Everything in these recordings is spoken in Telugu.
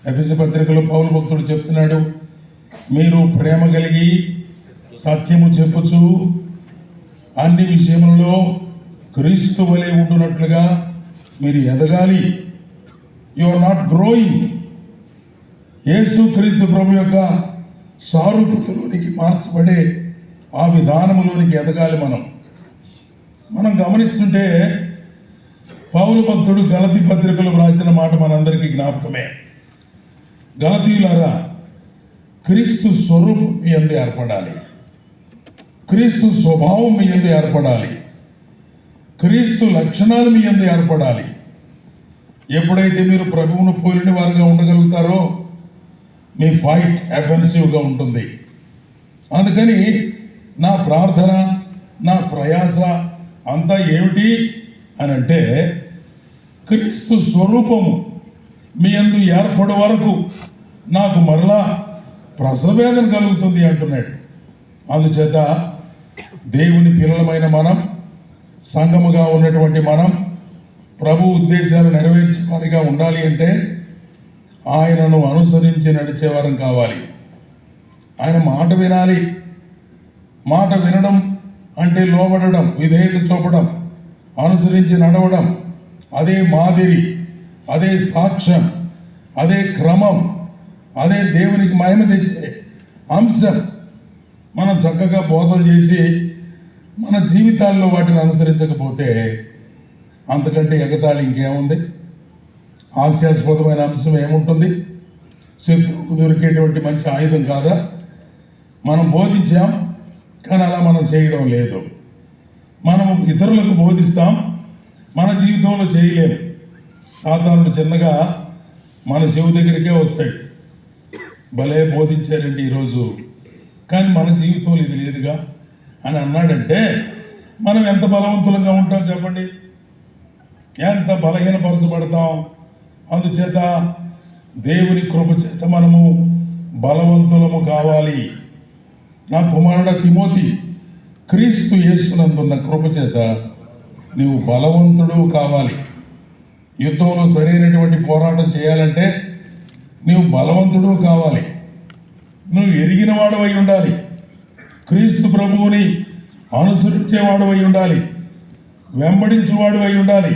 ఎఫెసీ పత్రికలో పౌలు భక్తుడు చెప్తున్నాడు, మీరు ప్రేమ కలిగి సత్యము చెప్పుచు అన్ని విషయములలో క్రీస్తు వలె ఉండునట్లుగా మీరు ఎదగాలి. You are not growing. Yesu Kreestu ప్రభు యొక్క సారూప్యతలోనికి మార్చబడే ఆ విధానములోనికి ఎదగాలి. మనం గమనిస్తుంటే పౌలు భక్తుడు గలతీ పత్రికలో రాసిన మాట మనందరికీ జ్ఞాపకమే. గలతీయులారా, క్రీస్తు స్వరూపం మీ యందు ఏర్పడాలి, క్రీస్తు స్వభావం మీ యందు ఏర్పడాలి, క్రీస్తు లక్షణాలు మీ యందు ఏర్పడాలి. ఎప్పుడైతే మీరు ప్రభువును పోలిన వారుగా ఉండగలుగుతారో మీ ఫైట్ ఎఫెన్సివ్గా ఉంటుంది. అందుకని నా ప్రార్థన, నా ప్రయాస అంతా ఏమిటి అని అంటే, క్రీస్తు స్వరూపము మీ యందు ఏర్పడే వరకు నాకు మరలా ప్రసవేదన కలుగుతుంది అంటున్నాడు. అందుచేత దేవుని పిల్లలమైన మనం, సంఘముగా ఉన్నటువంటి మనం ప్రభు ఉద్దేశాలు నెరవేర్చే వారిగా ఉండాలి అంటే ఆయనను అనుసరించి నడిచేవారం కావాలి. ఆయన మాట వినాలి. మాట వినడం అంటే లోబడడం, విధేయత చూపడం, అనుసరించి నడవడం. అదే మాదిరి, అదే సాక్ష్యం, అదే క్రమం, అదే దేవునికి మహిమ తెచ్చే అంశం. మనం చక్కగా బోధన చేసి మన జీవితాల్లో వాటిని అనుసరించకపోతే అంతకంటే ఎగతాళి ఇంకేముంది? హాస్యాస్పదమైన అంశం ఏముంటుంది? శత్రువుకు దొరికేటువంటి మంచి ఆయుధం కాదా? మనం బోధించాం, కానీ అలా మనం చేయడం లేదు. మనము ఇతరులకు బోధిస్తాం, మన జీవితంలో చేయలేము. సాధారణ చిన్నగా మన చెవి దగ్గరికే వస్తాయి, భలే బోధించారండి ఈరోజు, కానీ మన జీవితంలో ఇది లేదుగా అని అన్నాడంటే మనం ఎంత బలవంతులంగా ఉంటాం చెప్పండి, ఎంత బలహీనపరచబడతాం. అందుచేత దేవుని కృప చేత మనము బలవంతులము కావాలి. నా కుమారుడ తిమోతి, క్రీస్తు యేసునందున్న కృప చేత నీవు బలవంతుడు కావాలి. యుద్ధంలో సరైనటువంటి పోరాటం చేయాలంటే నీవు బలవంతుడు కావాలి. నువ్వు ఎరిగిన వాడవై ఉండాలి, క్రీస్తు ప్రభువుని అనుసరించేవాడవై ఉండాలి, వెంబడించువాడవై ఉండాలి.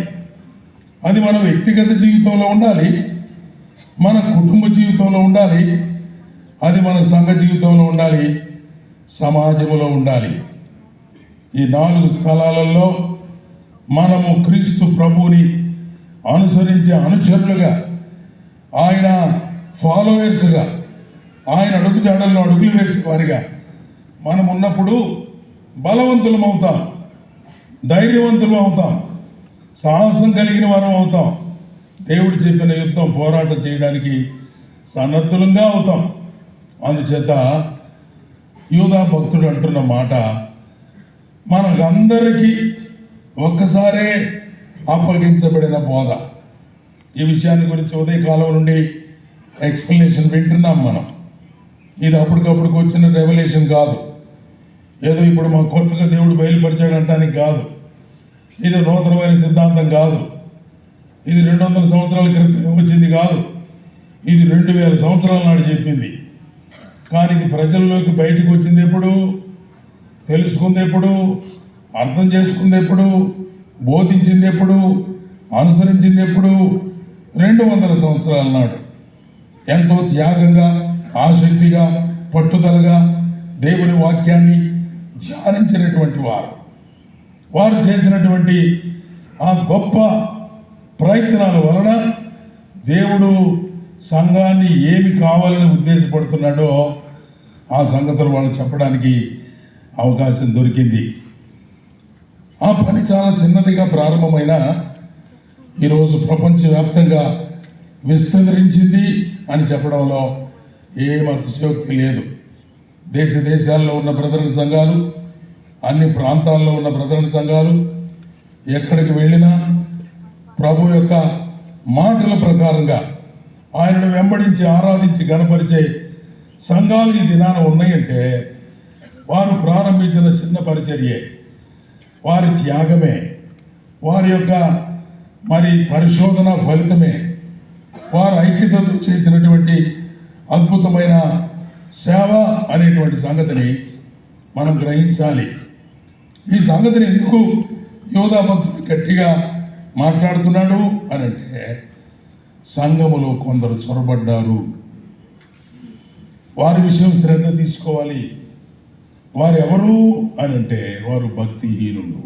అది మన వ్యక్తిగత జీవితంలో ఉండాలి, మన కుటుంబ జీవితంలో ఉండాలి, అది మన సంఘ జీవితంలో ఉండాలి, సమాజంలో ఉండాలి. ఈ 4 స్థలాలలో మనము క్రీస్తు ప్రభువుని అనుసరించే అనుచరులుగా, ఆయన ఫాలోవర్స్గా, ఆయన అడుగు జాడల్లో అడుగులు వేసే వారిగా మనం ఉన్నప్పుడు బలవంతులం అవుతాం, ధైర్యవంతులం అవుతాం, సాహసం కలిగిన వారం అవుతాం. దేవుడు చెప్పిన యుద్ధం పోరాటం చేయడానికి సన్నద్ధులంగా అవుతాం. అందుచేత యూదా భక్తుడు అంటున్న మాట మనకందరికీ ఒక్కసారే అప్పగించబడిన బోధ. ఈ విషయాన్ని గురించి ఉదయకాలం నుండి ఎక్స్ప్లెనేషన్ వింటున్నాం మనం. ఇది అప్పటికప్పుడుకు వచ్చిన రెవల్యూషన్ కాదు, ఏదో ఇప్పుడు మా కొత్తగా దేవుడు బయలుపరిచాడు అంటానికి కాదు. ఇది నూతనమైన సిద్ధాంతం కాదు. ఇది 200 సంవత్సరాల క్రితం వచ్చింది కాదు. ఇది 2000 సంవత్సరాల నాడు చెప్పింది. కానీ ఇది ప్రజల్లోకి బయటకు వచ్చింది ఎప్పుడు, తెలుసుకుంది ఎప్పుడు, అర్థం చేసుకుంది ఎప్పుడు, బోధించింది ఎప్పుడు, అనుసరించింది ఎప్పుడు? 200 సంవత్సరాల నాడు ఎంతో త్యాగంగా, ఆసక్తిగా, పట్టుదలగా దేవుని వాక్యాన్ని ధ్యానించినటువంటి వారు చేసినటువంటి ఆ గొప్ప ప్రయత్నాల వలన దేవుడు సంఘాన్ని ఏమి కావాలని ఉద్దేశపడుతున్నాడో ఆ సంగతులు వాళ్ళు చెప్పడానికి అవకాశం దొరికింది. ఆ పని చాలా చిన్నదిగా ప్రారంభమైన ఈరోజు ప్రపంచవ్యాప్తంగా విస్తరించింది అని చెప్పడంలో ఏం అతిశయోక్తి లేదు. దేశాల్లో ఉన్న బ్రదరన్ సంఘాలు, అన్ని ప్రాంతాల్లో ఉన్న బ్రదరన్ సంఘాలు ఎక్కడికి వెళ్ళినా ప్రభు యొక్క మాటల ప్రకారంగా ఆయనను వెంబడించి ఆరాధించి గణపరిచే సంఘాలు ఈ దినాన ఉన్నాయంటే వారు ప్రారంభించిన చిన్న పరిచర్యే, వారి త్యాగమే, వారి యొక్క పరిశోధన ఫలితమే, వారు ఐక్యతతో చేసినటువంటి అద్భుతమైన సేవ అనేటువంటి సంగతిని మనం గ్రహించాలి. ఈ సంగతిని ఎందుకు యోధా భక్తుడు గట్టిగా మాట్లాడుతున్నాడు అని అంటే, సంఘములో కొందరు చొరబడ్డారు, వారి విషయం శ్రద్ధ తీసుకోవాలి. వారు ఎవరు అని అంటే, వారు భక్తిహీనులు.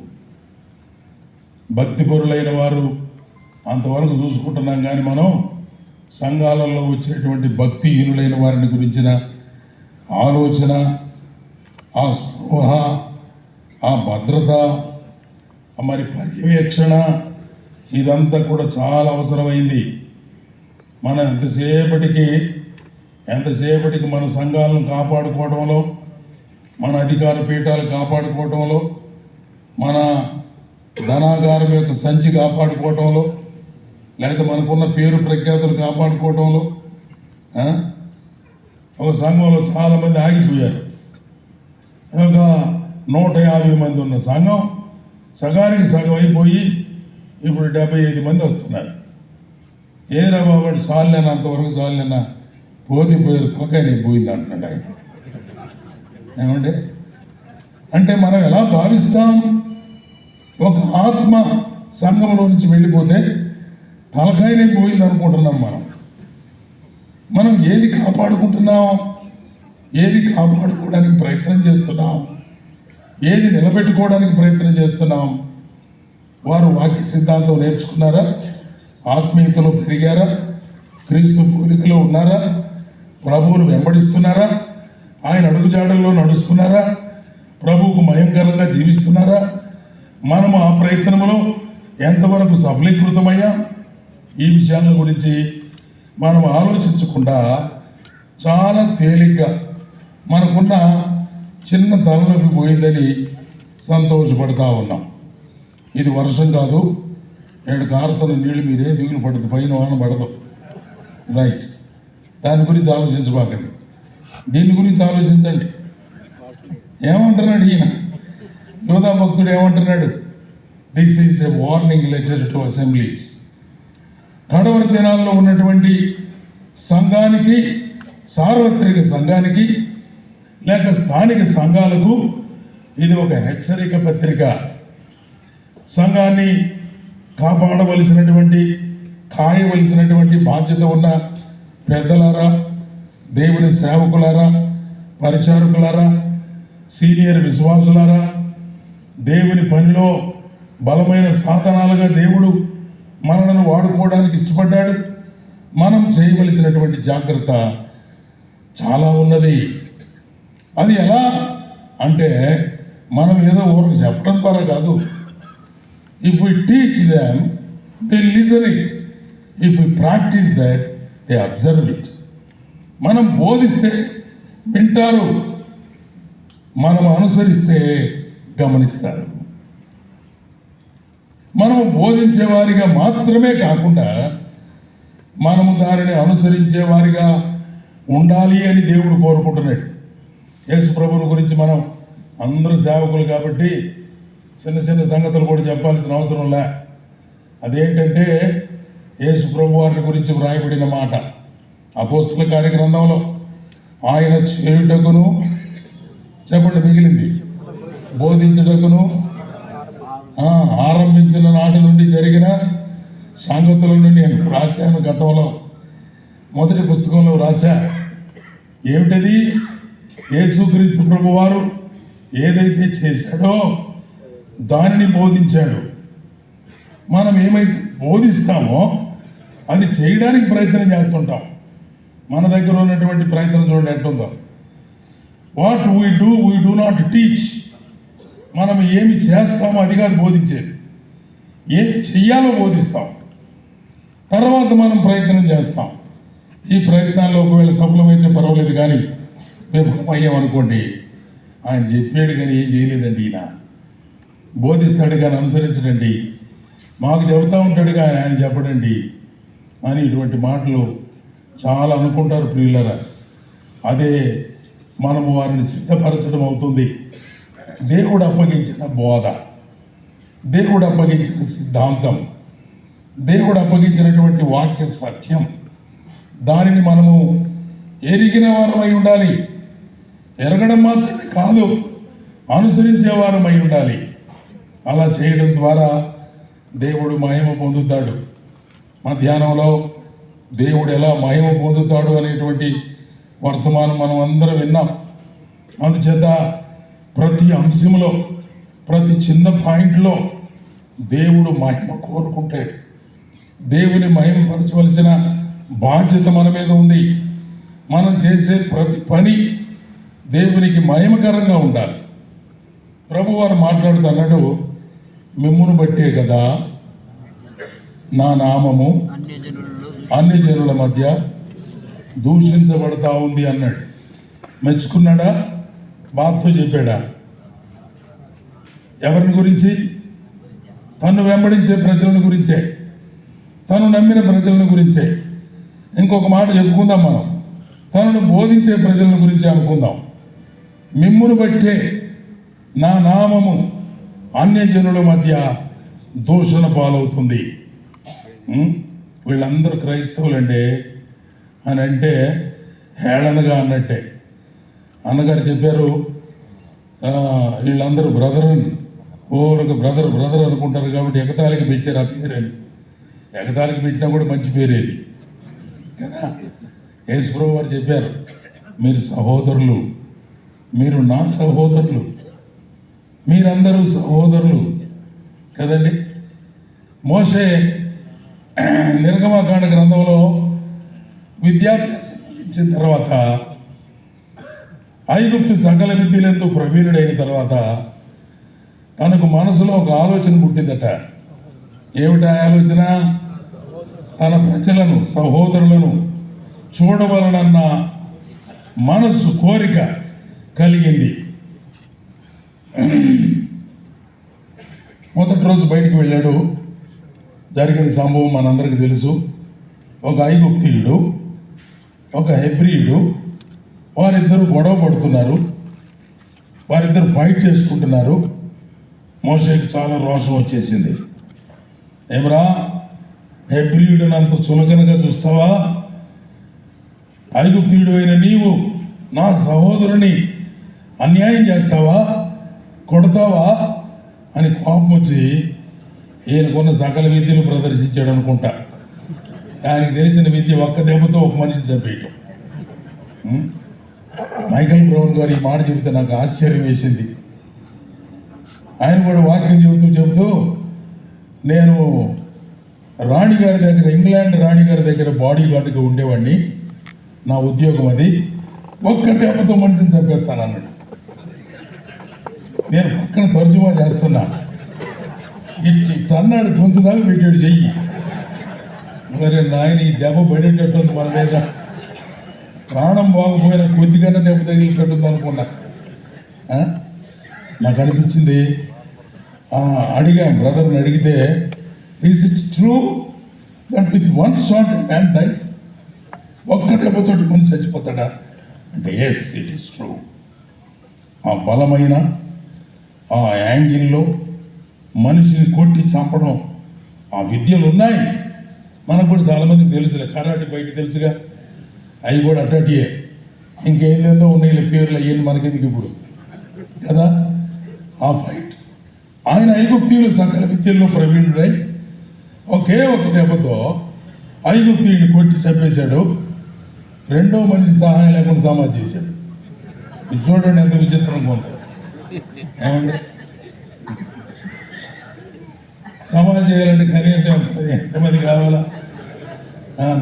భక్తిపరులైన వారు అంతవరకు చూసుకుంటున్నాం, కానీ మనం సంఘాలలో వచ్చేటువంటి భక్తిహీనులైన వారిని గురించిన ఆలోచన, ఆ స్పృహ, ఆ భద్రత, మరి పర్యవేక్షణ, ఇదంతా కూడా చాలా అవసరమైంది. మనం ఎంతసేపటికి మన సంఘాలను కాపాడుకోవడంలో, మన అధికార పీఠాలు కాపాడుకోవడంలో, మన ధనాగారం యొక్క సంచి కాపాడుకోవడంలో, లేకపోతే మనకున్న పేరు ప్రఖ్యాతులు కాపాడుకోవడంలో, ఒక సంఘంలో చాలామంది ఆగిపోయారు. ఒక 150 మంది ఉన్న సంఘం సగానికి సగం అయిపోయి ఇప్పుడు 75 మంది వస్తున్నారు. ఏరా బాబాడు చాలేనా, అంతవరకు చాలేనా, పోయారు తలకాయ నేను పోయింది అంటున్నాడు ఆయన. ఏమంటే అంటే మనం ఎలా భావిస్తాం? ఒక ఆత్మ సంఘంలో నుంచి వెళ్ళిపోతే తలకాయనే పోయింది అనుకుంటున్నాం. మనం ఏది కాపాడుకుంటున్నాం, ఏది కాపాడుకోవడానికి ప్రయత్నం చేస్తున్నాం, ఏది నిలబెట్టుకోవడానికి ప్రయత్నం చేస్తున్నాం? వారు వాక్య సిద్ధాంతం నేర్చుకున్నారా? ఆత్మీయతలో పెరిగారా? క్రీస్తు పోలికలో ఉన్నారా? ప్రభువును వెంబడిస్తున్నారా? ఆయన అడుగుజాడల్లో నడుస్తున్నారా? ప్రభువుకు భయంకరంగా జీవిస్తున్నారా? మనము ఆ ప్రయత్నంలో ఎంతవరకు సఫలీకృతమయ్యా? ఈ విషయాల గురించి మనం ఆలోచించకుండా చాలా తేలిగ్గా మనకున్న చిన్న తలలోకి పోయిందని సంతోషపడతా ఉన్నాం. ఇది వర్షం కాదు, 7 కారుతున్న నీళ్ళు, మీరే దిగులు పడదు, పైన వాన పడదు. రైట్, దాని గురించి ఆలోచించబాకండి, దీని గురించి ఆలోచించండి. ఏమంటున్నాడు ఈయన యోధా భక్తుడు? ఏమంటున్నాడు? This is a warning letter to assemblies. కడవరి దినాల్లో ఉన్నటువంటి సంఘానికి, సార్వత్రిక సంఘానికి లేక స్థానిక సంఘాలకు ఇది ఒక హెచ్చరిక పత్రిక. సంఘాన్ని కాపాడవలసినటువంటి, కాయవలసినటువంటి బాధ్యత ఉన్న పెద్దలారా, దేవుని సేవకులారా, పరిచారకులారా, సీనియర్ విశ్వాసులారా, దేవుని పనిలో బలమైన సాధనాలుగా దేవుడు మనలను వాడుకోవడానికి ఇష్టపడ్డాడు. మనం చేయవలసినటువంటి జాగ్రత్త చాలా ఉన్నది. అది ఎలా అంటే, మనం ఏదో ఊరికి చెప్పడం ద్వారా కాదు. If we teach them they listen it, if we practice that they observe it. మనం బోధిస్తే వింటారు, మనం అనుసరిస్తే గమనిస్తారు. మనము బోధించేవారిగా మాత్రమే కాకుండా మనము దానిని అనుసరించేవారిగా ఉండాలి అని దేవుడు కోరుకుంటున్నాడు. యేసు ప్రభువుని గురించి మనం అందరూ సేవకులు కాబట్టి చిన్న చిన్న సంగతులు కూడా చెప్పాల్సిన అవసరం లే. అదేంటంటే, యేసు ప్రభు వారిని గురించి వ్రాయబడిన మాట అపోస్తుల కార్యగ్రంథంలో, ఆయన చేయుటకును, చెప్పండి మిగిలింది, బోధించుటకును, ఆరంభించిన నాటి నుండి జరిగిన సంగతుల నుండి నేను రాశాను. గతంలో మొదటి పుస్తకంలో రాశా. ఏమిటది? యేసుక్రీస్తు ప్రభు వారు ఏదైతే చేశాడో దానిని బోధించాడు. మనం ఏమైతే బోధిస్తామో అది చేయడానికి ప్రయత్నం చేస్తుంటాం. మన దగ్గర ఉన్నటువంటి ప్రయత్నం చూడండి ఎట్టుందో. What we do not teach. మనం ఏమి చేస్తామో అది కాదు బోధించేది, ఏమి చెయ్యాలో బోధిస్తాం. తర్వాత మనం ప్రయత్నం చేస్తాం. ఈ ప్రయత్నాల్లో ఒకవేళ సఫలమైతే పర్వాలేదు, కానీ విఫలం అయ్యామనుకోండి, ఆయన చెప్పాడు కానీ ఏం చేయలేదండి, ఈయన బోధిస్తాడు కానీ అనుసరించడండి, మాకు చెబుతూ ఉంటాడు కానీ ఆయన చెప్పడండి అని ఇటువంటి మాటలు చాలా అనుకుంటారు ప్రియులరా. అదే మనము వారిని సిద్ధపరచడం అవుతుంది. దేవుడు అప్పగించిన బోధ, దేవుడు అప్పగించిన సిద్ధాంతం, దేవుడు అప్పగించినటువంటి వాక్య సత్యం దానిని మనము ఎరిగిన వారమై ఉండాలి. ఎరగడం మాత్రమే కాదు, అనుసరించే వారమై ఉండాలి. అలా చేయడం ద్వారా దేవుడు మహిమ పొందుతాడు. మధ్యాహ్నంలో దేవుడు ఎలా మహిమ పొందుతాడు అనేటువంటి వర్తమానం మనం అందరం విన్నాం. అందుచేత ప్రతి అంశంలో, ప్రతి చిన్న పాయింట్లో దేవుడు మహిమ కోరుకుంటాడు. దేవుని మహిమపరచవలసిన బాధ్యత మన మీద ఉంది. మనం చేసే ప్రతి పని దేవునికి మహిమకరంగా ఉండాలి. ప్రభువారు మాట్లాడుతున్నాడు, మిమ్మును బట్టే కదా నా నామము అన్ని జనుల మధ్య దూషించబడతా ఉంది అన్నాడు. మెచ్చుకున్నాడా? బాధతో చెప్పాడా? ఎవరిని గురించి? తను వెంబడించే ప్రజలను గురించే, తను నమ్మిన ప్రజలను గురించే. ఇంకొక మాట చెప్పుకుందాం, మనం తనను బోధించే ప్రజలను గురించి అనుకుందాం. మిమ్మును బట్టే నా నామము అన్యజనుల మధ్య దూషణ పాలవుతుంది. వీళ్ళందరూ క్రైస్తవులండి అని అంటే హేళనగా అన్నట్టే. అన్నగారు చెప్పారు, వీళ్ళందరూ బ్రదర్ ఓరొక బ్రదర్ అనుకుంటారు కాబట్టి ఎగతాళికి పెట్టారు ఆ పేరని. ఎగతాళికి పెట్టినా కూడా మంచి పేరేది కదా. యేసుప్రభువు వారు చెప్పారు, మీరు సహోదరులు, మీరు నా సహోదరులు, మీరందరూ సహోదరులు కదండి. మోషే నిర్గమకాండ గ్రంథంలో విద్యాభ్యాసం ఇచ్చిన తర్వాత, ఐగుప్తు సకల విద్యలందు ప్రవీణుడైన తర్వాత తనకు మనసులో ఒక ఆలోచన పుట్టిందట. ఏమిటా ఆలోచన? తన ప్రజలను, సహోదరులను చూడవలనన్న మనస్సు, కోరిక కలిగింది. మొదటి రోజు బయటికి వెళ్ళాడు. జరిగిన సంభవం మనందరికీ తెలుసు. ఒక ఐగుప్తీయుడు, ఒక హెబ్రీయుడు, వారిద్దరూ గొడవ పడుతున్నారు. వారిద్దరు ఫైట్ చేసుకుంటున్నారు. మోషేకి చాలా రోషం వచ్చేసింది. ఏమరా, హెబ్రీయుడిని అంత చులకనగా చూస్తావా? ఐగుప్తీయుడు అయిన నీవు నా సహోదరుని అన్యాయం చేస్తావా, కొడతావా అని కోపం వచ్చి ఈయనకున్న సకల విద్యను ప్రదర్శించాడు అనుకుంటా. ఆయనకు తెలిసిన విద్య ఒక్క దెబ్బతో ఒక మనిషిని చంపేయటం. మైకేల్ బ్రౌన్ గారు ఈ మాట చెబితే నాకు ఆశ్చర్యం వేసింది. ఆయన కూడా వాక్యం చెబుతూ నేను రాణిగారి దగ్గర, ఇంగ్లాండ్ రాణిగారి దగ్గర బాడీ గార్డుగా ఉండేవాడిని, నా ఉద్యోగం అది, ఒక్క దెబ్బతో మనిషిని చంపేస్తాను అన్నాడు. నేను పక్కన తర్జుమా చేస్తున్నా. ఇట్లా అన్నాడు, గొంతు దాకా పెట్టాడు చెయ్యి. మరి నాయన ఈ దెబ్బ పడేటట్టుంది మన మీద, ప్రాణం బాగుపోయిన కొద్దిగానే దెబ్బ తగిలినట్టుంది అనుకున్నా. నాకు అనిపించింది. అడిగాను, బ్రదర్ని అడిగితే, is it true that with one shot man dice? ఒక్క దెబ్బతోటి మనిషి చచ్చిపోతాడా అంటే, ఎస్ ఇట్ ఈస్ ట్రూ. ఆ బలమైన ఆ యాంగిల్లో మనిషిని కొట్టి చంపడం, ఆ విద్యలు ఉన్నాయి. మనకు కూడా చాలామందికి తెలుసులే. కరాటే బయట తెలుసుగా, అవి కూడా అటాటియే. ఇంకేందేందో ఉన్నాయి పేర్లు, అయ్యింది మనకెందుకు ఇప్పుడు కదా. ఆ ఫైట్ ఆయన ఐగుప్తీయులు సకల విద్యల్లో ప్రవీణుడై ఒకే ఒక దెబ్బతో ఐగుప్తీయుడిని కొట్టి చంపేశాడు. రెండో మనిషి సహాయం లేకుండా సమాధి చేశాడు. ఇది చూడండి ఎంత విచిత్రంగా ఉంది. ఏమండి, సమాధి చేయాలంటే కనీసం ఎంతమంది కావాలా?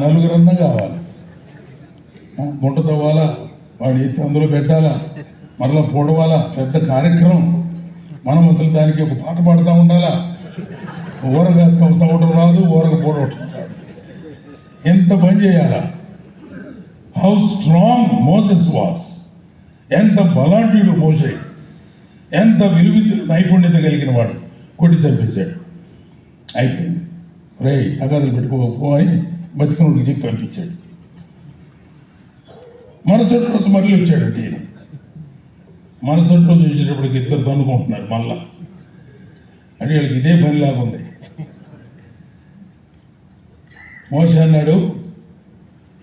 నలుగురన్నా కావాలి. గుంట తవ్వాలా, వాడు ఎత్తి అందులో పెట్టాలా, మరలా పొడవాలా, పెద్ద కార్యక్రమం. మనం అసలు దానికి ఒక పాట పాడుతూ ఉండాలా. ఊరగా తవ్వటం రాదు, ఊరగా పొడవటం రాదు. ఎంత పని చేయాలా? How strong Moses was. ఎంత బలాఢ్యుడు మోసే, ఎంత విలువిద్య నైపుణ్యత కలిగిన వాడు. కొట్టి చంపేశాడు. అయిపోయింది. రే తగాదులు పెట్టుకోకపో అని బతికినోడికి చెప్పి పంపించాడు. మరుసటి రోజు మళ్ళీ వచ్చాడండి ఈయన. మరుసటి రోజు వచ్చేటప్పటికి ఇద్దరు తన్నుకుంటున్నారు మళ్ళా. అంటే వీళ్ళకి ఇదే పనిలాగా ఉంది. మోషే అన్నాడు,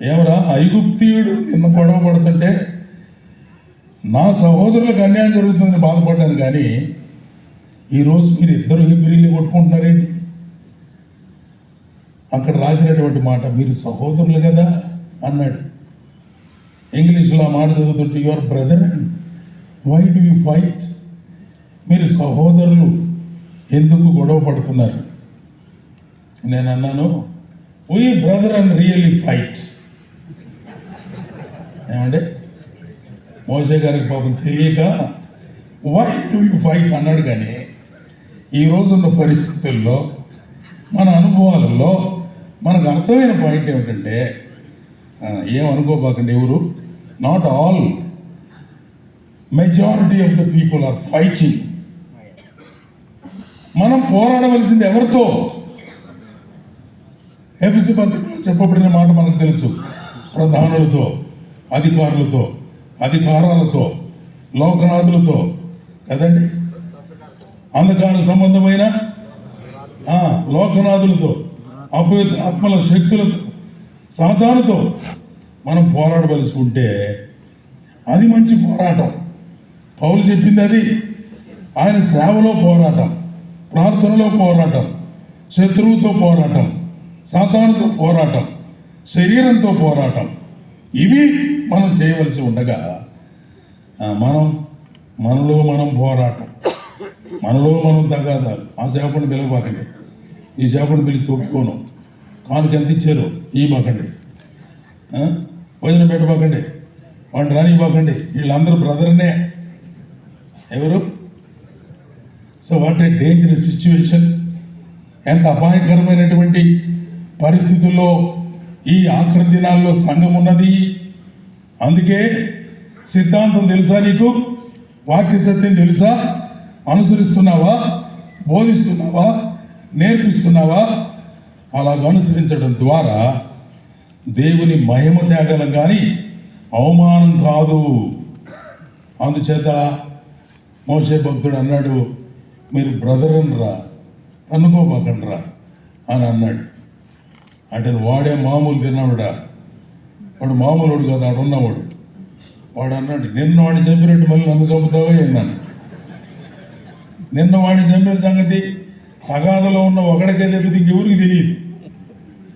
ఏమరా ఐగుప్తీయుడు నిన్న గొడవ పడుతుంటే నా సహోదరులకు అన్యాయం జరుగుతుందని బాధపడ్డాను, కానీ ఈరోజు మీరు ఇద్దరు హెబ్రీలు కొట్టుకుంటున్నారేంటి? అక్కడ రాసినటువంటి మాట మీరు సహోదరులు కదా అన్నాడు. ఇంగ్లీష్లో ఆ మాట చదువుతుంటే your brother why do you fight? మీరు సహోదరులు ఎందుకు గొడవ పడుతున్నారు? నేను అన్నాను we brother and really fight. ఏమంటే మోసే గారికి పాపం తెలియక వై డు యూ ఫైట్ అన్నాడు. కానీ ఈరోజున్న పరిస్థితుల్లో మన అనుభవాలలో మనకు అర్థమైన పాయింట్ ఏమిటంటే, ఏమనుకోబాకండి ఎవరు, not all, majority of the people are fighting. మనం పోరాడవలసింది ఎవరితో? ఎఫెసు పత్రికలో చెప్పబడిన మాట మనకు తెలుసు. ప్రధానులతో, అధికారులతో, అధికారాలతో, లోకనాథులతో కదండి, అంధకార సంబంధమైన లోకనాథులతో, అపవిత్ర ఆత్మల శక్తులతో, సాతానుతో మనం పోరాడవలసి ఉంటే అది మంచి పోరాటం. పౌలు చెప్పింది అది. ఆయన సేవలో పోరాటం, ప్రార్థనలో పోరాటం, శత్రువుతో పోరాటం, సాతానుతో పోరాటం, శరీరంతో పోరాటం, ఇవి మనం చేయవలసి ఉండగా మనలో మనం పోరాటం, మనలో మనం తగాదాలు. ఆ సేవకుని పిలవకండి, ఈ సేవకుని పిలిచి ఒప్పుకోను, కానుక ఎంత ఇచ్చారు ఇవ్వకండి, భోజనం పెట్టబాకండి, వాడిని రానివ్వకండి, వీళ్ళందరూ బ్రదర్నే. ఎవరు? So what a dangerous situation. ఎంత అపాయకరమైనటువంటి పరిస్థితుల్లో ఈ ఆఖరి దినాల్లో సంఘం ఉన్నది. అందుకే సిద్ధాంతం తెలుసా నీకు? వాక్య సత్యం తెలుసా? అనుసరిస్తున్నావా? బోధిస్తున్నావా? నేర్పిస్తున్నావా? అలాగ అనుసరించడం ద్వారా దేవుని మహిమ త్యాగలం కానీ అవమానం కాదు. అందుచేత మోసే భక్తుడు అన్నాడు, మీరు బ్రదర్ అనరా, అనుకోబాకండ్రా అని అన్నాడు. అంటే వాడే మామూలు తిన్నాడుడా, వాడు మామూలుడు కదా, వాడు ఉన్నవాడు. వాడు అన్నాడు, నిన్న వాడిని చంపినట్టు మళ్ళీ నన్ను చంపుతావా అన్నాను. నిన్న వాడిని చంపిన సంగతి తగాదలో ఉన్న ఒకడికే దెబ్బతి ఇంకెవరికి తెలియదు.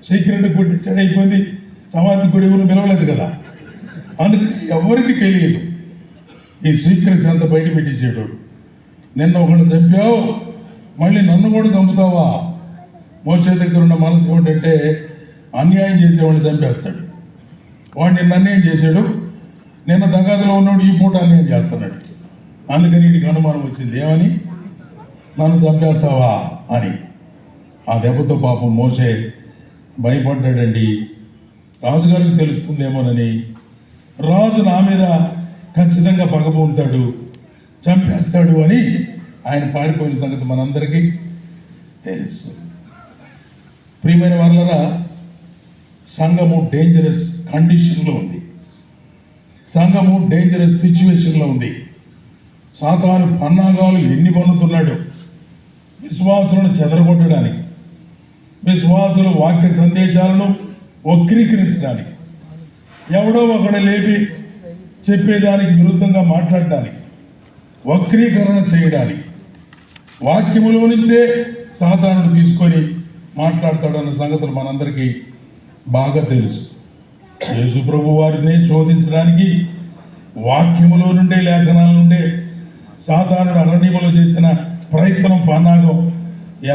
సీక్రెట్ కొట్టించాడు, అయిపోయింది. సమాధి కూడా ఎవరు పిలవలేదు కదా, అందుకని ఎవరికి తెలియదు. ఈ సీక్రెట్స్ అంతా బయట పెట్టేసేటోడు. నిన్న ఒకడు చంపావు, మళ్ళీ నన్ను కూడా చంపుతావా? మోసే దగ్గర ఉన్న మనసు ఏమిటంటే అన్యాయం చేసేవాడిని చంపేస్తాడు. వాడిని అన్యాయం చేశాడు, నిన్న తగాదలో ఉన్నవాడు ఈ పూట అన్యాయం చేస్తున్నాడు. అందుకని వీడికి అనుమానం వచ్చింది, ఏమని? నన్ను చంపేస్తావా అని. ఆ దెబ్బతో పాపం మోసే భయపడ్డాడండి. రాజుగారికి తెలుస్తుందేమోనని. రాజు నా మీద ఖచ్చితంగా పగబోతాడు, చంపేస్తాడు అని ఆయన పారిపోయిన సంగతి మనందరికీ తెలుసు. ప్రియమైన వాళ్ళరా, సంఘము డేంజరస్ కండిషన్లో ఉంది. సంఘము డేంజరస్ సిచ్యువేషన్లో ఉంది. సాతాను పన్నాగాలు ఎన్ని పన్నుతున్నాడు విశ్వాసులను చెదరగొట్టడానికి, విశ్వాసుల వాక్య సందేశాలను వక్రీకరించడానికి, ఎవడో ఒకడు లేపి చెప్పేదానికి విరుద్ధంగా మాట్లాడడానికి, వక్రీకరణ చేయడానికి, వాక్యములో నుంచే సాతానుడు తీసుకొని మాట్లాడతాడన్న సంగతులు మనందరికీ బాగా తెలుసు. యేసు ప్రభు వారిని శోధించడానికి వాక్యములో నుండే, లేఖనాల నుండే సాతానుడు అరణ్యములో చేసిన ప్రయత్నం, పన్నాగం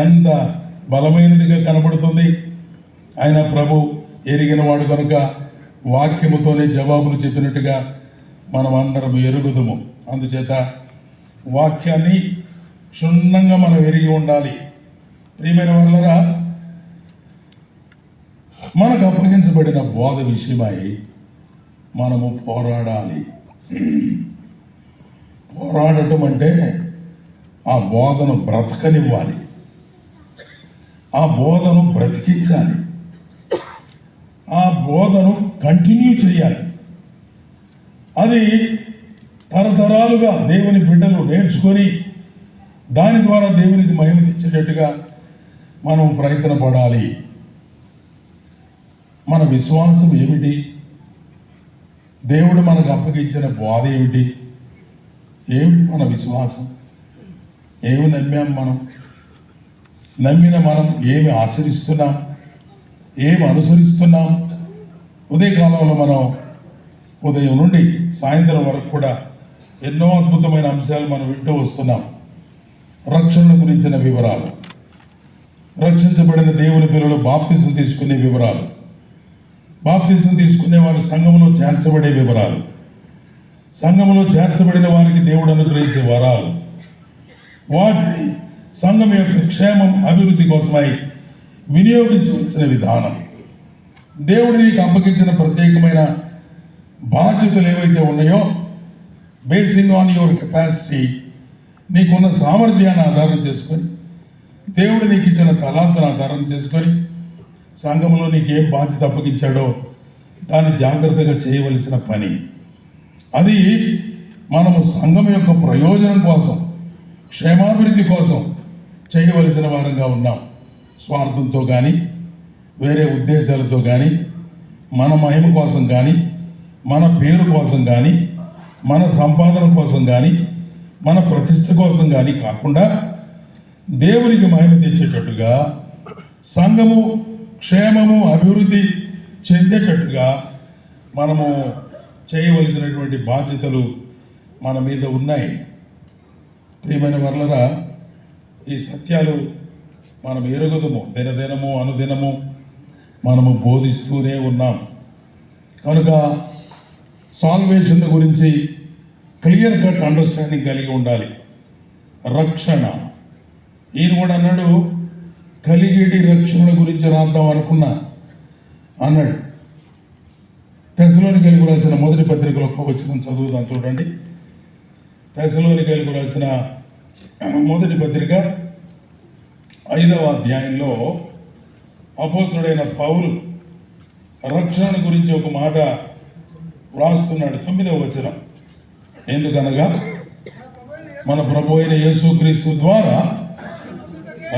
ఎంత బలమైనదిగా కనబడుతుంది. ఆయన ప్రభు ఎరిగిన వాడు కనుక వాక్యముతోనే జవాబులు చెప్పినట్టుగా మనం అందరం ఎరుగుదము. అందుచేత వాక్యాన్ని క్షుణ్ణంగా మనం ఎరిగి ఉండాలి. ప్రియమైన వాళ్ళరా, మనకు అప్పగించబడిన బోధ విషయమై మనము పోరాడాలి. పోరాడటం అంటే ఆ బోధను బ్రతకనివ్వాలి, ఆ బోధను బ్రతికించాలి, ఆ బోధను కంటిన్యూ చేయాలి. అది తరతరాలుగా దేవుని బిడ్డలు నేర్చుకొని దాని ద్వారా దేవునికి మహిమ తెచ్చేటట్టుగా మనం ప్రయత్నపడాలి. మన విశ్వాసం ఏమిటి? దేవుడు మనకు అప్పగించిన బోధ ఏమిటి? ఏమిటి మన విశ్వాసం? ఏమి నమ్మాం మనం? నమ్మిన మనం ఏమి ఆచరిస్తున్నాం? ఏమి అనుసరిస్తున్నాం? ఉదయకాలంలో మనం ఉదయం నుండి సాయంత్రం వరకు కూడా ఎన్నో అద్భుతమైన అంశాలు మనం వింటూ వస్తున్నాం. రక్షణ గురించిన వివరాలు, రక్షించబడిన దేవుని పిల్లలు బాప్తిసం తీసుకునే వివరాలు, బాప్తిసం తీసుకునే వారు సంఘములో చేర్చబడే వివరాలు, సంఘములో చేర్చబడిన వారికి దేవుడు అనుగ్రహించే వరాలు, వాటిని సంఘం యొక్క క్షేమం అభివృద్ధి కోసమై వినియోగించవలసిన విధానం, దేవుడు నీకు అప్పగించిన ప్రత్యేకమైన బాధ్యతలు ఏవైతే ఉన్నాయో బేసింగ్ ఆన్ యువర్ కెపాసిటీ, నీకున్న సామర్థ్యాన్ని ఆధారం చేసుకొని, దేవుడు నీకు ఇచ్చిన తలాంతను ఆధారం చేసుకొని సంఘంలో నీకేం బాధ్యత అప్పగించాడో దాన్ని జాగ్రత్తగా చేయవలసిన పని. అది మనము సంఘం యొక్క ప్రయోజనం కోసం, క్షేమాభివృద్ధి కోసం చేయవలసిన వారంగా ఉన్నాం. స్వార్థంతో కానీ, వేరే ఉద్దేశాలతో కానీ, మన మహిమ కోసం కానీ, మన పేరు కోసం కానీ, మన సంపాదన కోసం కానీ, మన ప్రతిష్ట కోసం కానీ కాకుండా దేవునికి మహిమ తెచ్చేటట్టుగా, సంఘము క్షేమము అభివృద్ధి చెందేటట్టుగా మనము చేయవలసినటువంటి బాధ్యతలు మన మీద ఉన్నాయి. ప్రియమైన వర్లరా, ఈ సత్యాలు మనం ఎరుగుదము, దినదినము అనుదినము మనము బోధిస్తూనే ఉన్నాం. కనుక సాల్వేషన్ గురించి క్లియర్ కట్ అండర్స్టాండింగ్ కలిగి ఉండాలి. రక్షణ, ఈయన కూడా అన్నాడు కలిగిడి రక్షణ గురించి రాద్దాం అనుకున్నా అన్నాడు. తెస్సలోనికైలకు రాసిన మొదటి పత్రికలో ఒక వచనం చదువుదాం, చూడండి. తెస్సలోనికైలకు రాసిన మొదటి పత్రిక 5వ అధ్యాయంలో అపోస్తలుడైన పౌలు రక్షణ గురించి ఒక మాట వ్రాస్తున్నాడు. 9వ వచనం, ఎందుకనగా మన ప్రభు అయిన యేసుక్రీస్తు ద్వారా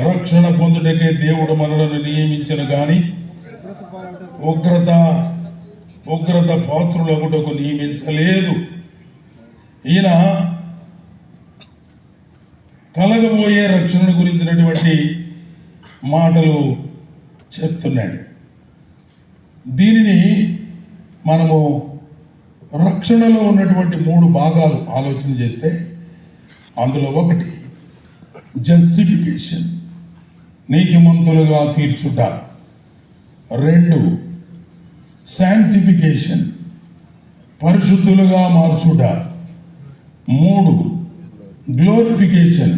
రక్షణ పొందుటకే దేవుడు మనలను నియమించిన గాని ఉగ్రత పాత్రులగుటకు నియమించలేదు. ఈయన కలగబోయే రక్షణ గురించినటువంటి మాటలు చెప్తున్నాడు. దీనిని మనము రక్షణలో ఉన్నటువంటి 3 భాగాలు ఆలోచన చేస్తే, అందులో ఒకటి జస్టిఫికేషన్, నీతిమంతులుగా తీర్చుట. 2 శాంక్టిఫికేషన్, పరిశుద్ధులుగా మార్చుట. 3 గ్లోరిఫికేషన్,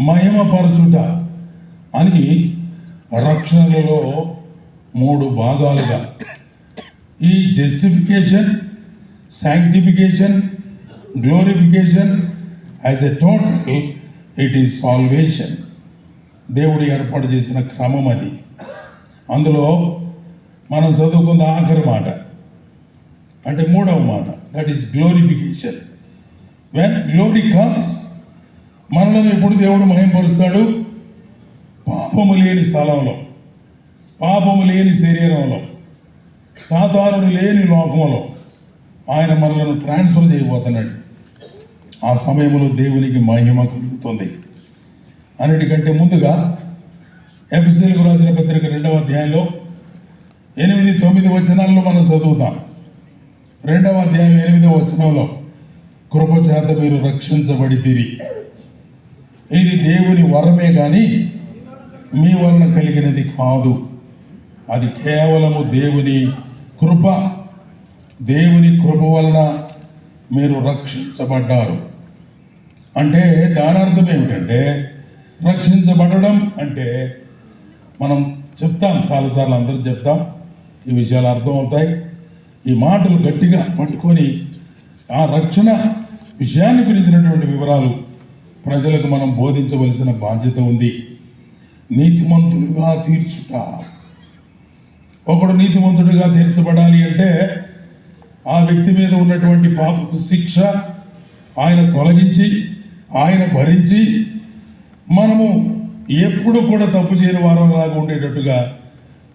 మహిమపరచుట అని రక్షణలలో 3 భాగాలుగా ఈ justification, sanctification, glorification as a total, it is salvation. దేవుడు ఏర్పాటు చేసిన క్రమం అది. అందులో మనం చదువుకున్న ఆఖరి మాట అంటే 3వ మాట, that is glorification. When glory comes, మనలను ఎప్పుడు దేవుడు మహిమపరుస్తాడు? పాపము లేని స్థలంలో, పాపము లేని శరీరంలో, సాతానుడు లేని లోకంలో ఆయన మనలను ట్రాన్స్ఫర్ చేయబోతున్నాడు. ఆ సమయంలో దేవునికి మహిమ కలుగుతుంది. అన్నిటికంటే ముందుగా ఎఫెసీయులకు రాసిన పత్రిక 2వ అధ్యాయంలో 8-9 వచనాల్లో మనం చదువుతాం. 2వ అధ్యాయం 8వ వచనంలో, కృప చేత మీరు రక్షించబడితిరి, ఇది దేవుని వరమే కానీ మీ వలన కలిగినది కాదు, అది కేవలము దేవుని కృప. దేవుని కృప వలన మీరు రక్షించబడ్డారు. అంటే దాని అర్థం ఏమిటంటే, రక్షించబడడం అంటే మనం చెప్తాం, చాలాసార్లు అందరూ చెప్తాం, ఈ విషయాలు అర్థమవుతాయి. ఈ మాటలు గట్టిగా పట్టుకొని ఆ రక్షణ విషయాన్ని గురించినటువంటి వివరాలు ప్రజలకు మనం బోధించవలసిన బాధ్యత ఉంది. నీతిమంతులుగా తీర్చుట. ఒకడు నీతిమంతుడిగా తీర్చబడాలి అంటే ఆ వ్యక్తి మీద ఉన్నటువంటి పాపపు శిక్ష ఆయన తొలగించి, ఆయన భరించి, మనము ఎప్పుడు కూడా తప్పు చేయని వారంలాగా ఉండేటట్టుగా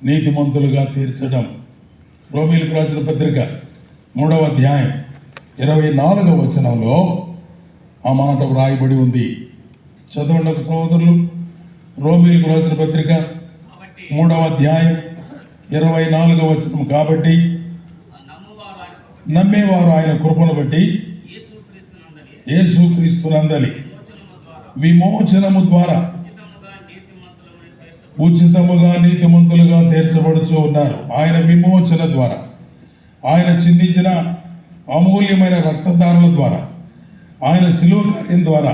నీతిమంతులుగా తీర్చడం. రోమీయులకు రాసిన పత్రిక 3వ అధ్యాయం 24వ వచనంలో ఆ మాట వ్రాయబడి ఉంది. చదవండి ఒక సహోదరులు. రోమీయులకు రాసిన పత్రిక 3వ అధ్యాయం 24వ వచనం. కాబట్టి నమ్మేవారు ఆయన కృపను బట్టి యేసుక్రీస్తునందలి విమోచనము ద్వారా ఉచితముగా నీతిమంతులుగా తీర్చబడుచూ ఉన్నారు. ఆయన విమోచన ద్వారా, ఆయన చిందించిన అమూల్యమైన రక్తధారల ద్వారా, ఆయన శిలువ కార్యం ద్వారా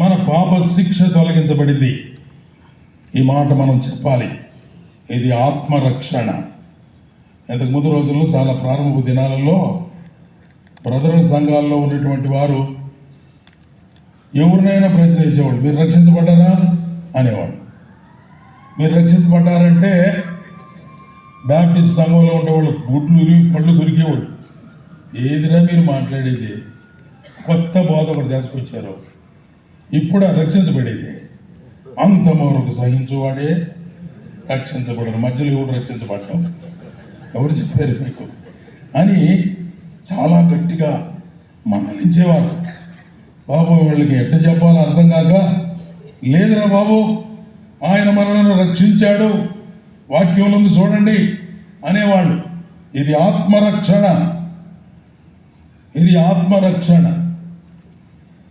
మన పాప శిక్ష తొలగించబడింది. ఈ మాట మనం చెప్పాలి. ఇది ఆత్మరక్షణ. ఇంతకుముందు రోజుల్లో చాలా ప్రారంభ దినాలలో బ్రదరల్ సంఘాల్లో ఉన్నటువంటి వారు ఎవరినైనా ప్రశ్న వేసేవాడు, మీరు రక్షించబడ్డారా అనేవాడు. మీరు రక్షించబడ్డారంటే బ్యాప్టిస్ట్ సంఘంలో ఉండేవాళ్ళు గుడ్లు పళ్ళు గురికేవాడు. ఏదిరా మీరు మాట్లాడేది? కొత్త బోధ ఒకటి తీసుకొచ్చారు. ఇప్పుడు రక్షించబడేది అంతవరకు సహించువాడే రక్షించబడరు. మధ్యలో ఎవరు రక్షించబడ్డాం? ఎవరు చెప్పారు మీకు అని చాలా గట్టిగా మందలించేవారు. బాబు వాళ్ళకి ఎట్ట చెప్పాలో అర్థం కాక, లేదురా బాబు ఆయన మనలను రక్షించాడు, వాక్యంలో చూడండి అనేవాళ్ళు. ఇది ఆత్మరక్షణ. ఇది ఆత్మరక్షణ.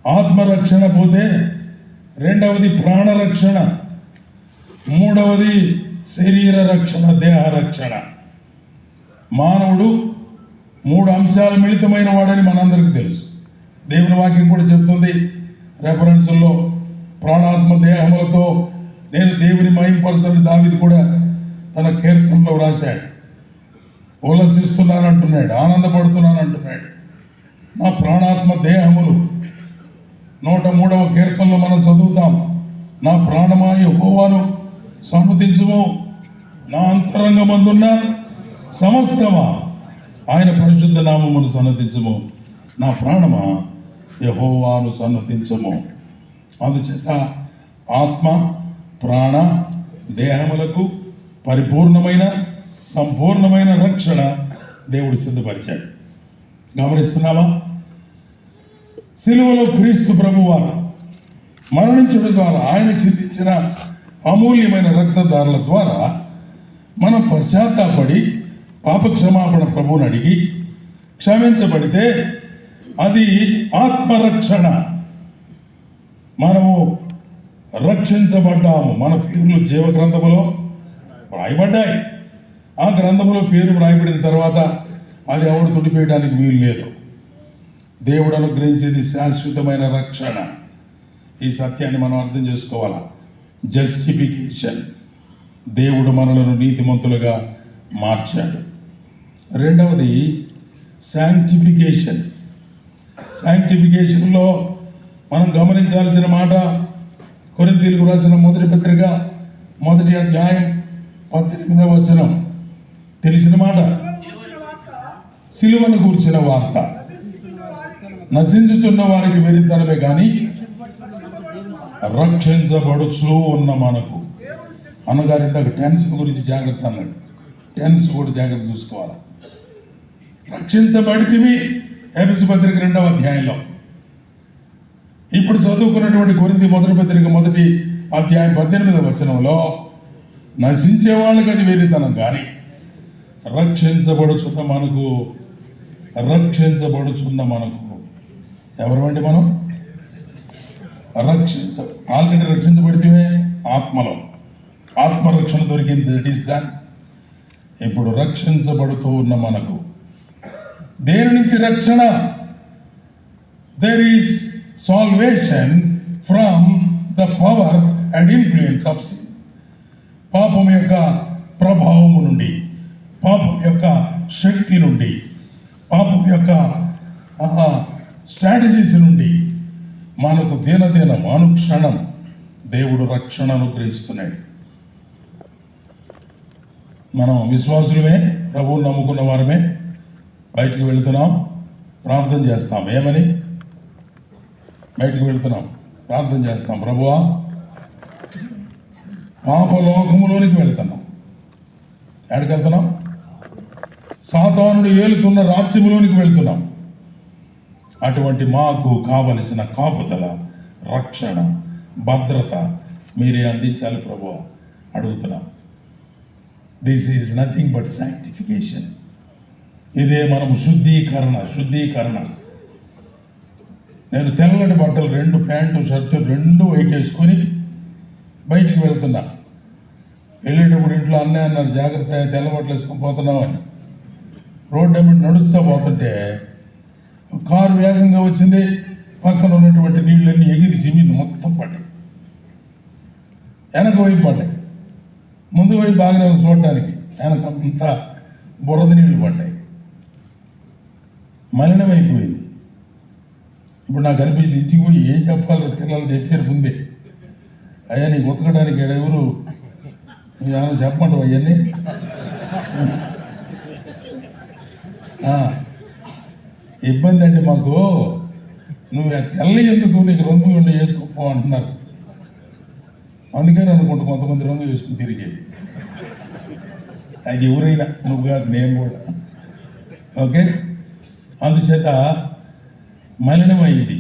ఆత్మరక్షణ పోతే రెండవది ప్రాణరక్షణ, మూడవది శరీర రక్షణ, దేహ రక్షణ. మానవుడు 3 అంశాలు మిళితమైన వాడని మనందరికీ తెలుసు. దేవుని వాక్యం కూడా చెప్తుంది రెఫరెన్సుల్లో, ప్రాణాత్మ దేహములతో నేను దేవుని మహిమపరుస్తానని దావీదు కూడా తన కీర్తనలో రాశాడు. ఉల్లసిస్తున్నానంటున్నాడు, ఆనందపడుతున్నానంటున్నాడు. నా ప్రాణాత్మ దేహములు 103వ కీర్తనలో మనం చదువుతాం. నా ప్రాణమా యెహోవాను సమ్మతించుము, నా అంతరంగమందున్న సమస్తమా ఆయన పరిశుద్ధ నామమును సన్నతించుము. నా ప్రాణమా యెహోవాను సన్నతించుము. అందుచేత ఆత్మ ప్రాణ దేహములకు పరిపూర్ణమైన సంపూర్ణమైన రక్షణ దేవుడు సిద్ధపరిచాడు. గమనిస్తున్నావా? సిలువలో క్రీస్తు ప్రభువారు మరణించడం ద్వారా, ఆయన చిందించిన అమూల్యమైన రక్తధారల ద్వారా మనం పశ్చాత్తాపడి పాపక్షమాపణ ప్రభువుని అడిగి క్షమించబడితే అది ఆత్మరక్షణ. మనము రక్షించబడ్డాము. మన పేర్లు జీవ గ్రంథములో వ్రాయబడ్డాయి. ఆ గ్రంథములో పేరు వ్రాయబడిన తర్వాత అది ఎవడు తుడిపేయడానికి వీలు లేదు. దేవుడు అనుగ్రహించేది శాశ్వతమైన రక్షణ. ఈ సత్యాన్ని మనం అర్థం చేసుకోవాలా. జస్టిఫికేషన్. దేవుడు మనలను నీతిమంతులుగా మార్చాడు. రెండవది శాంక్టిఫికేషన్. శాంక్టిఫికేషన్లో మనం గమనించాల్సిన మాట కొరింథీయులకు రాసిన మొదటి పత్రిక 1వ అధ్యాయం 18వ వచనం. తెలిసిన మాట, సిలువను గూర్చిన వార్త నశించుతున్న వారికి వెరితనమే కానీ రక్షించబడుచు ఉన్న మనకు. అన్నగారు ఇందాక టెన్స్ గురించి జాగ్రత్త అన్నాడు. టెన్స్ కూడా జాగ్రత్త చూసుకోవాలి. రక్షించబడితివి ఎఫెసు పత్రిక 2వ అధ్యాయంలో. ఇప్పుడు చదువుకున్నటువంటి కొరింథీ మొదటి పత్రిక 1వ అధ్యాయం 18వ వచనంలో నశించే వాళ్ళకి అది వెరితనం కానీ రక్షించబడుచున్న మనకు ఎవరమండి మనం? ఆల్రెడీ రక్షించబడితే ఆత్మలో ఆత్మరక్షణ దొరికింది. That is done. ఇప్పుడు రక్షించబడుతూ ఉన్న మనకు దేని నుంచి రక్షణ? There is salvation from the power and influence of sin. పాపం యొక్క ప్రభావము నుండి, పాపం యొక్క శక్తి నుండి, పాపం యొక్క స్ట్రాటజీస్ నుండి మనకు దినదినం అనుక్షణం దేవుడు రక్షణ అనుగ్రహిస్తున్నాడు. మనం విశ్వాసులమే, ప్రభువుని నమ్ముకున్న వారమే బయటికి వెళుతున్నాం, ప్రార్థన చేస్తాం. ఏమని? బయటికి వెళుతున్నాం, ప్రార్థన చేస్తాం, ప్రభువా పాపలోకములోనికి వెళ్తున్నాం, ఎక్కడికి వెళ్తున్నాం? సాతానుడు ఏలుతున్న రాజ్యంలోనికి వెళ్తున్నాం. అటువంటి మాకు కావలసిన కాపుదల, రక్షణ, భద్రత మీరే అందించాలి ప్రభు అడుగుతున్నాం. This is nothing but sanctification. ఇదే మనం శుద్ధీకరణ. నేను తెల్లటి బట్టలు 2 ప్యాంటు షర్టు 2 వైట్ వేసుకొని బయటికి వెళ్తున్నా. వెళ్ళేటప్పుడు ఇంట్లో అన్నయ్య అన్నారు, జాగ్రత్త తెల్ల బట్టలు వేసుకొని పోతున్నామని. రోడ్డు ఏమిటి నడుస్తూ పోతుంటే కారు వేగంగా వచ్చింది. పక్కన ఉన్నటువంటి నీళ్ళన్నీ ఎగిరి సిమెంట్ మొత్తం పడ్డాయి. వెనక వైపు పడ్డాయి, ముందు వైపు బాగానే చూడటానికి, వెనకంతా బురద నీళ్ళు పడ్డాయి. మలినమైపోయింది. ఇప్పుడు నాకు అనిపించింది ఇంటికి పోయి ఏం చెప్పాలో పిల్లలు చెప్పారు ముందే. అయ్యా నీకు ఉతకడానికి ఎవరు ఏమైనా చెప్పమంటావు అవన్నీ? ఇబ్బంది అండి మాకు, నువ్వు తెల్ల ఎందుకు, నీకు రంగు ఉండి వేసుకోపో అంటున్నారు. అందుకని అనుకుంటా కొంతమంది రంగు వేసుకుని తిరిగేది. అది ఎవరైనా, నువ్వు కాదు నేను కూడా. ఓకే, అందుచేత మలినమైంది,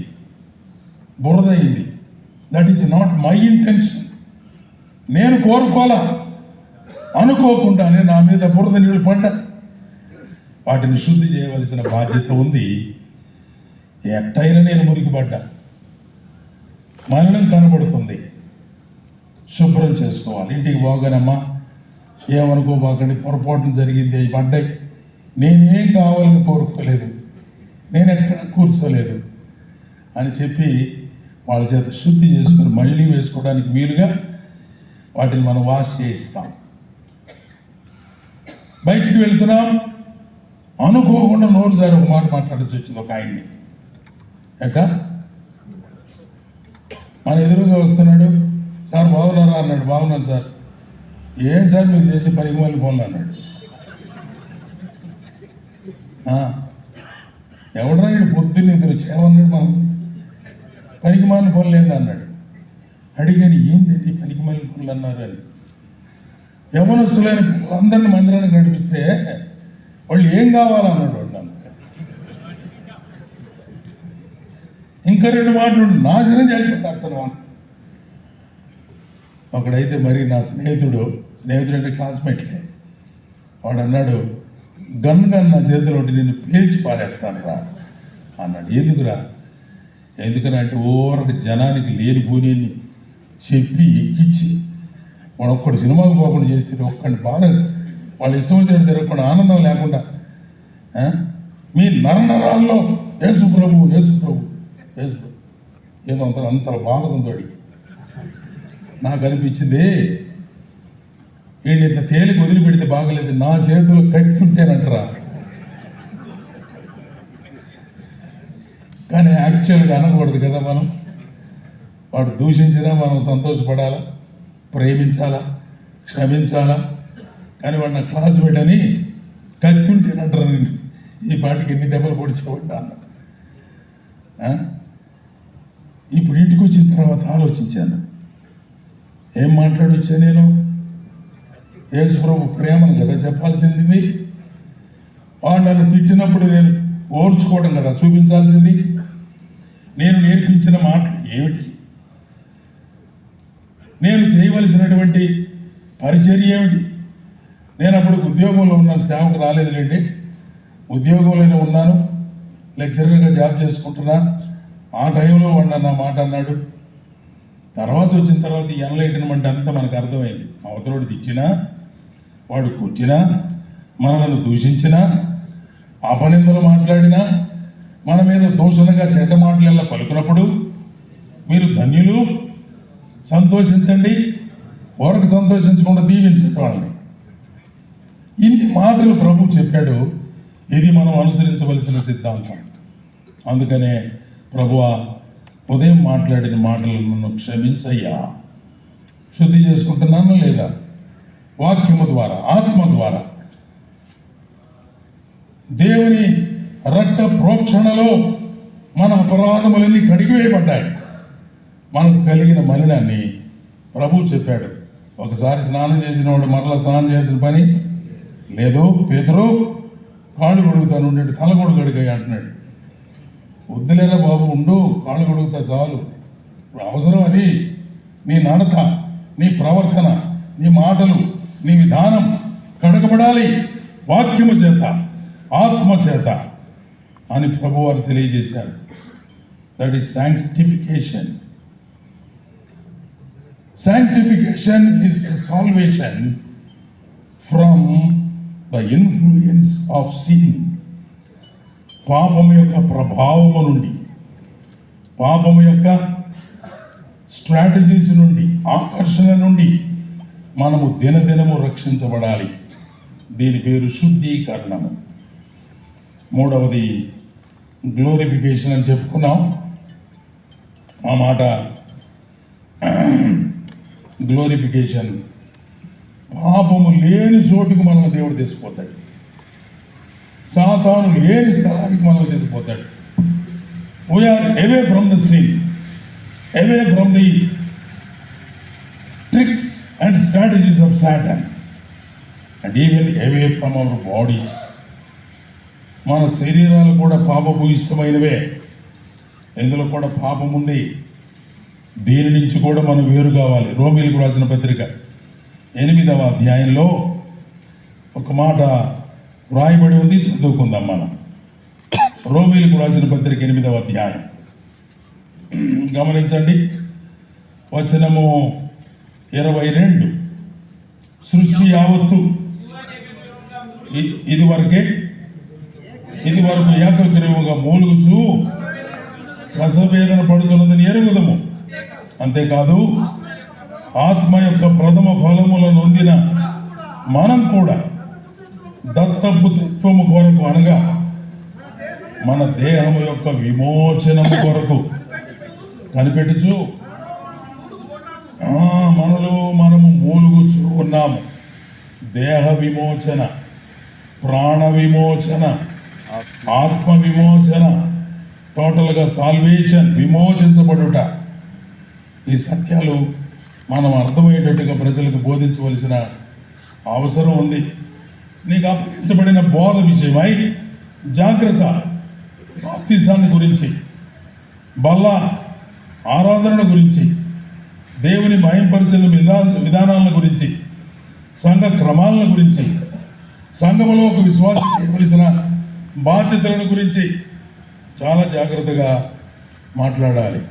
బురదయింది. That is not my intention. నేను కోరుకోవాలా, అనుకోకుండానే నా మీద బురద నీళ్ళు పడ్డా. వాటిని శుద్ధి చేయవలసిన బాధ్యత ఉంది. ఎట్టయినా నేను మురికిపడ్డా, మలినం కనబడుతుంది, శుభ్రం చేసుకోవాలి. ఇంటికి పోగానమ్మా ఏమనుకోబాకండి, పొరపాటున జరిగింది, అవి పడ్డాయి, నేనేం కావాలని కోరుకోలేదు, నేను ఎక్కడ కూర్చోలేదు అని చెప్పి వాళ్ళ చేత శుద్ధి చేసుకుని మళ్ళీ వేసుకోవడానికి వీలుగా వాటిని మనం వాష్ చేయిస్తాం. బయటికి వెళ్తున్నాం, అనుకోకుండా నోరు సార్ ఒక మాట మాట్లాడాల్సి వచ్చింది ఒక ఆయన్ని. ఎక్క మన ఎదురుగా వస్తున్నాడు, సార్ బాగున్నారా అన్నాడు. బాగున్నాను సార్. ఏం సార్ మీరు చేసే పనికి మళ్ళీ ఫోన్లు అన్నాడు. ఎవడరా ఇక్కడ పొద్దున్న ఇద్దరు ఏమన్నాడు, మనం పనికి మాలిన పనులు ఏంది అన్నాడు. అడిగాని ఏంటి పనికి మాలిన పనులు అన్నారు అని. యవనస్తులైన పిల్లలందరినీ మందిరానికి నడిపిస్తే వాళ్ళు ఏం కావాలన్నాడు. వాళ్ళు ఇంకా 2 మాటలు నాశనం చేసి పెట్టేస్తాను. ఒకడైతే మరి నా స్నేహితుడు అంటే క్లాస్మేట్లే, వాడు అన్నాడు, గన్ నా చేతిలో ఉంటే నేను పేల్చి పారేస్తాను రా అన్నాడు. ఎందుకురా అంటే ఓరకు జనానికి లేనిపోని చెప్పి ఎక్కించి వాడు ఒక్కడు సినిమాకు పోకుండా చేస్తే ఒక్కడిని బాధ, వాళ్ళు ఇష్టం వచ్చినట్టు తిరగకుండా ఆనందం లేకుండా మీ నరనరాల్లో యేసు ప్రభు ఏదో అంత బాధ ఉంది వాడికి. నాకు అనిపించింది వీడిని ఇంత తేలిక వదిలిపెడితే బాగలేదు, నా చేతులు కత్తి ఉంటేనంటరా. కానీ యాక్చువల్గా అనకూడదు కదా మనం. వాడు దూషించినా మనం సంతోషపడాలా, ప్రేమించాలా, క్షమించాలా. కానీ వాడు నా క్లాస్మేట్ అని కత్తి ఉంటేనంటారా. నేను ఈ పాటికి ఎన్ని దెబ్బలు పొడిచేవాడా అన్న. ఇప్పుడు ఇంటికి వచ్చిన తర్వాత ఆలోచించాను, ఏం మాట్లాడొచ్చా నేను. యేసు ప్రభు ప్రేమను కదా చెప్పాల్సింది. వాడు నన్ను తిట్టినప్పుడు నేను ఓర్చుకోవడం కదా చూపించాల్సింది. నేను నేర్పించిన మాటలు ఏమిటి, నేను చేయవలసినటువంటి పరిచర్య ఏమిటి. నేను అప్పుడు ఉద్యోగంలో ఉన్నాను, సేవకు రాలేదులేండి. ఉద్యోగంలోనే ఉన్నాను, లెక్చరర్గా జాబ్ చేసుకుంటున్నా. ఆ టైంలో వాడు నా మాట అన్నాడు. తర్వాత వచ్చిన తర్వాత ఈ ఎన్లైటన్మెంట్ అంతా మనకు అర్థమైంది. అవతలోడు తిచ్చినా, వాడు కొట్టినా, మనల్ని దూషించినా, అపనిందలు మాట్లాడినా, మన మీద దూషణగా చెడ్డ మాటలెల్లా పలుకున్నప్పుడు మీరు ధన్యులు, సంతోషించండి, ఓరకు సంతోషించకుండా దీవించండి వాళ్ళని. ఇన్ని మాటలు ప్రభు చెప్పాడు. ఇది మనం అనుసరించవలసిన సిద్ధాంతం. అందుకనే ప్రభువా ఉదయం మాట్లాడిన మాటలు నన్ను క్షమించయ్యా. శుద్ధి చేసుకుంటున్నాను లేదా? వాక్యము ద్వారా, ఆత్మ ద్వారా. దేవుని రక్త ప్రోక్షణలో మన అపరాధములన్నీ కడిగివేయబడ్డాయి. మనకు కలిగిన మలినాన్ని ప్రభు చెప్పాడు. ఒకసారి స్నానం చేసిన వాడు మరలా స్నానం చేసిన పని లేదు పేతురు కాళ్ళు కడుగుతాను ఉండండి, తల కూడా కడిగాయి అంటున్నాడు. వద్దులేరా బాబు, ఉండు, కాళ్ళు కడుగుతా చాలు. ఇప్పుడు అవసరం అది. నీ నడత, నీ ప్రవర్తన, నీ మాటలు, నీ విధానం కడగబడాలి వాక్యము చేత, ఆత్మ చేత అని ప్రభువారు తెలియజేశారు. That is sanctification. Sanctification is salvation from the influence of sin. పాపము యొక్క ప్రభావము నుండి, పాపము యొక్క స్ట్రాటజీస్ నుండి, ఆకర్షణ నుండి మనము దినదినము రక్షించబడాలి. దీని పేరు శుద్ధీకరణము. మూడవది గ్లోరిఫికేషన్ అని చెప్పుకున్నాం. ఆ మాట గ్లోరిఫికేషన్. పాపము లేని చోటుకు మనల్ని దేవుడు తీసుకుపోతాడు. సాతాను లేని స్థలానికి మనల్ని తీసుకుపోతాడు. We are away from the sin, away from the tricks and strategies of Satan, and even away from our bodies. మన శరీరాలు కూడా పాపపు ఇష్టమైనవే. ఇందులో కూడా పాపం ఉంది. దీని నుంచి కూడా మనం వేరు కావాలి. రోమీలకు రాసిన పత్రిక 8వ అధ్యాయంలో ఒక మాట వ్రాయబడి ఉంది, చదువుకుందాం మనం. రోమీలకు రాసిన పత్రిక 8వ అధ్యాయం గమనించండి, వచనము 22. సృష్టి యావత్తు ఇది వరకు ఏకగ్రీవముగా మూలుగుచూ రసవేదన పడుతున్నదని ఎరుగుదము. అంతేకాదు, ఆత్మ యొక్క ప్రథమ ఫలములను నొందిన మనం కూడా దత్తపుత్రత్వము కొరకు, అనగా మన దేహము యొక్క విమోచనము కొరకు కనిపెట్టుచు మనము మూలుగుచూ ఉన్నాము. దేహ విమోచన, ప్రాణ విమోచన, ఆత్మ విమోచన, టోటల్గా సాల్వేషన్, విమోచించబడుట. ఈ సత్యాలు మనం అర్థమయ్యేటట్టుగా ప్రజలకు బోధించవలసిన అవసరం ఉంది. నీకు అప్పగించబడిన బోధ విషయమై జాగ్రత్త. బాప్తిజాన్ని గురించి, బల్ల ఆరాధన గురించి, దేవుని మహింపరిచిన విధానాల గురించి, సంఘ క్రమాలను గురించి, సంఘములో ఒక విశ్వాసం చేయవలసిన బాధ్యతలను గురించి చాలా జాగ్రత్తగా మాట్లాడాలి.